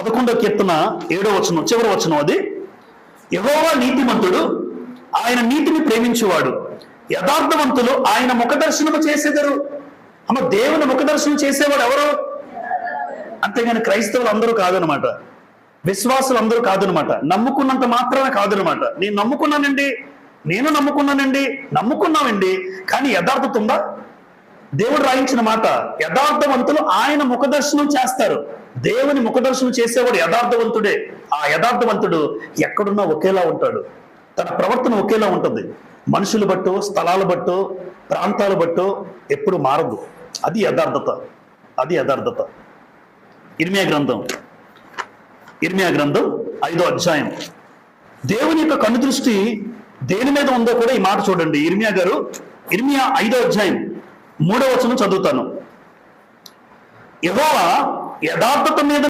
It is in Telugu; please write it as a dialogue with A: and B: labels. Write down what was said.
A: 11వ కీర్తన 7వ వచనం, చివరి వచనం అది. యెహోవా నీతిమంతుడు, ఆయన నీతిని ప్రేమించువాడు. యథార్థవంతులు ఆయన ముఖదర్శనము చేసేదరు. అమ్మ, దేవుని ముఖదర్శనం చేసేవాడు ఎవరు? అంతేగాని క్రైస్తవులు అందరూ కాదనమాట, విశ్వాసులు అందరూ కాదనమాట, నమ్ముకున్నంత మాత్రాన కాదనమాట. నేను నమ్ముకున్నానండి, నేను నమ్ముకున్నానండి, నమ్ముకున్నామండి, కానీ యథార్థత ఉందా? దేవుడు రాయించిన మాట, యథార్థవంతులు ఆయన ముఖదర్శనం చేస్తారు. దేవుని ముఖదర్శనం చేసేవాడు యథార్థవంతుడే. ఆ యథార్థవంతుడు ఎక్కడున్నా ఒకేలా ఉంటాడు, తన ప్రవర్తన ఒకేలా ఉంటుంది. మనుషులు బట్టో, స్థలాలు బట్టో, ప్రాంతాలు బట్టో ఎప్పుడు మారదు. అది యథార్థత, అది యథార్థత. ఇర్మియా గ్రంథం 5వ అధ్యాయం. దేవుని యొక్క కనుదృష్టి దేని మీద ఉందో కూడా ఈ మాట చూడండి. ఇర్మియా 5వ అధ్యాయం 3వ వచనం చదువుతాను. యెహోవా యథార్థత మీద